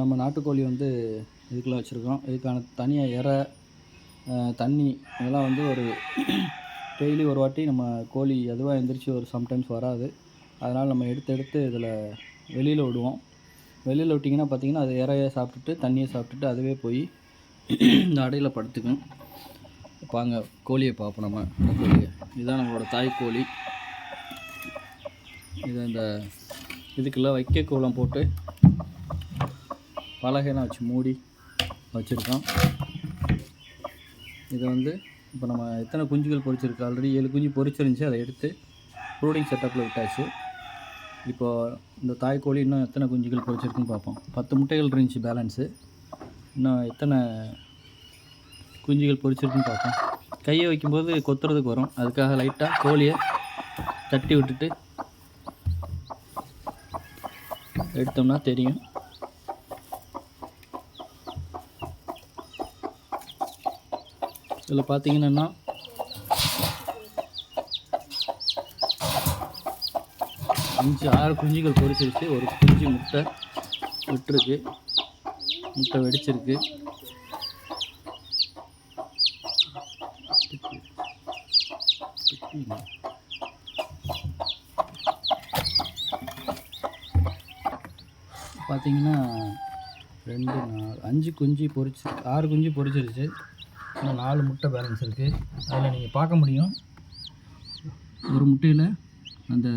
நம்ம நாட்டுக்கோழி வந்து இதுக்குள்ளே வச்சுருக்கோம். இதுக்கான தனியாக இரை, தண்ணி இதெல்லாம் வந்து ஒரு டெய்லி ஒரு வாட்டி நம்ம கோழி அதுவாக எழுந்திரிச்சு ஒரு சம்டைம்ஸ் வராது. அதனால் நம்ம எடுத்து இதில் வெளியில் விடுவோம். வெளியில் விட்டிங்கன்னா பார்த்திங்கன்னா அது இரையை சாப்பிட்டுட்டு தண்ணியை சாப்பிட்டுட்டு அதுவே போய் இந்த அடையில் படுத்துக்கும். வாங்க கோழியை பார்ப்போம். நம்ம கோழியை இதுதான் நம்மளோட தாய்க்கோழி. இதை இந்த இதுக்குள்ளே வைக்கோலம் போட்டு பலகைலாம் வச்சு மூடி வச்சுருக்கோம். இதை வந்து இப்போ நம்ம எத்தனை குஞ்சுகள் பொரிச்சிருக்கு, ஆல்ரெடி 7 குஞ்சு பொரிச்சிருந்துச்சு. அதை எடுத்து ப்ரூடிங் செட்டப்பில் விட்டாச்சு. இப்போது இந்த தாய்க்கோழி இன்னும் எத்தனை குஞ்சுகள் பொரிச்சிருக்குன்னு பார்ப்போம். 10 முட்டைகள் இருந்துச்சு பேலன்ஸு. இன்னும் எத்தனை குஞ்சுகள் பொரிச்சிருக்குன்னு பார்ப்போம். கையை வைக்கும்போது கொத்துறதுக்கு வரும். அதுக்காக லைட்டாக கோழியை தட்டி விட்டுட்டு எடுத்தோம்னா தெரியும். இதில் பார்த்தீங்கன்னா 5-6 குஞ்சுகள் பொரிச்சிருச்சு. ஒரு குஞ்சு முட்டை விட்டுருக்கு, முட்டை வெடிச்சிருக்கு. பார்த்தீங்கன்னா 2 4 5 குஞ்சு பொரிச்சு 6 குஞ்சு பொரிச்சிருச்சு. இன்னும் 4 முட்டை பேலன்ஸ் இருக்குது. அதில் நீங்கள் பார்க்க முடியும், ஒரு முட்டையில் அந்த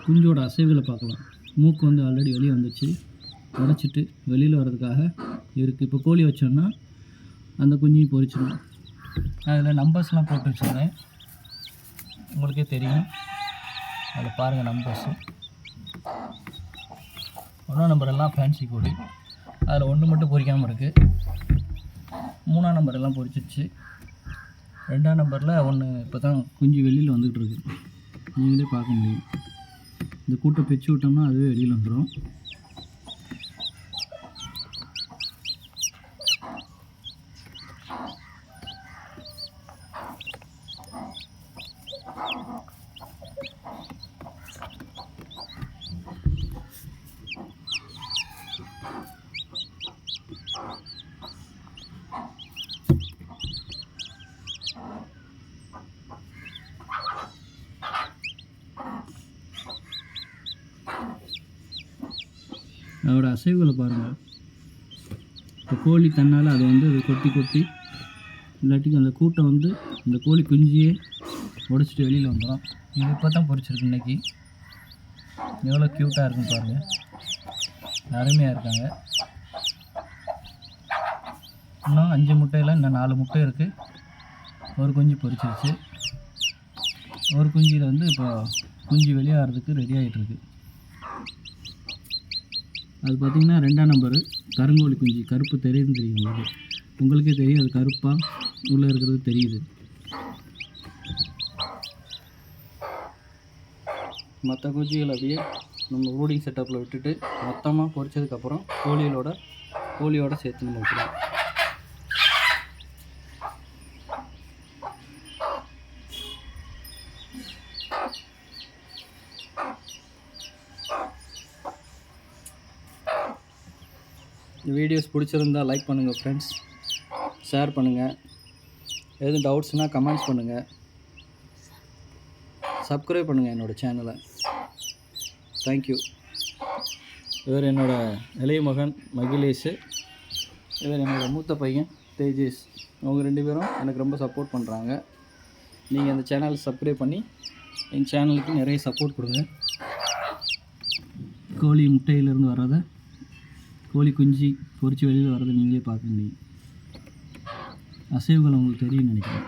குஞ்சோட அசைவுகளை பார்க்கலாம். மூக்கு வந்து ஆல்ரெடி வெளியே வந்துச்சு, உடச்சிட்டு வெளியில் வர்றதுக்காக இருக்குது. இப்போ கோழி வச்சோன்னா அந்த குஞ்சையும் பொரிச்சிடும். அதில் நம்பர்ஸ்லாம் போட்டு வச்சுருந்தேன், உங்களுக்கே தெரியும். அதில் பாருங்கள் நம்பர்ஸு. 1ஆம் நம்பர் எல்லாம் ஃபேன்சி கோழி. அதில் 1 மட்டும் பொரிக்காமல் இருக்குது. 3ஆம் நம்பர் எல்லாம் பொரிச்சிருச்சு. 2ஆம் நம்பரில் 1 இப்போ தான் குஞ்சு வெளியில் வந்துக்கிட்டு இருக்குது. நீங்களே பார்க்க முடியும். இந்த கூட்டை பிச்சு விட்டோம்னா அதுவே வெளியில் வந்துடும். அதோட அசைவுகளை பாருங்கள். இப்போ கோழி தன்னால் அது வந்து அது கொத்தி இல்லாட்டிக்கு அந்த கூட்டை வந்து இந்த கோழி குஞ்சியே உடச்சிட்டு வெளியில் வந்துடும். இது இப்போ தான் பொரிச்சிருக்கு. இன்றைக்கி எவ்வளோ க்யூட்டாக இருக்குன்னு பாருங்கள், அருமையாக இருக்காங்க. இன்னும் 5 முட்டையில் இன்னும் 4 முட்டை இருக்குது. ஒரு குஞ்சு பொரிச்சிருச்சு. ஒரு குஞ்சியில் வந்து இப்போ குஞ்சு வெளியே வர்றதுக்கு ரெடி ஆகிட்டுருக்கு. அது பார்த்திங்கன்னா 2ஆம் நம்பரு கருங்கோழி குஞ்சு. கருப்பு தெரியும் உங்களுக்கே தெரியும். அது கருப்பாக உள்ளே இருக்கிறது தெரியுது. மற்ற குஞ்சுகள் அப்படியே நம்ம ப்ரூடிங் செட்டப்பில் விட்டுட்டு மொத்தமாக பொரிச்சதுக்கப்புறம் கோழியோட சேர்த்து நம்ம வைக்கலாம். இந்த வீடியோஸ் பிடிச்சிருந்தால் லைக் பண்ணுங்கள் ஃப்ரெண்ட்ஸ், ஷேர் பண்ணுங்கள். எதுவும் டவுட்ஸ்னால் கமெண்ட்ஸ் பண்ணுங்கள். சப்ஸ்கிரைப் பண்ணுங்கள் என்னோடய சேனலை. தேங்க்யூ. இவர் என்னோடய இளைய மகன் மகிலேஷ், இவர் என்னோடய மூத்த பையன் தேஜேஷ். அவங்க 2 பேரும் எனக்கு ரொம்ப சப்போர்ட் பண்ணுறாங்க. நீங்கள் அந்த சேனலை சப்ஸ்கிரைப் பண்ணி எங்கள் சேனலுக்கு நிறைய சப்போர்ட் கொடுங்க. கோழி முட்டையிலேருந்து வர்றதை, கோழி குஞ்சு பொரிச்சு வெளியில் வர்றதை நீங்களே பார்க்க முடியும். அசைவுகள் உங்களுக்கு தெரியும்னு நினைக்கிறேன்.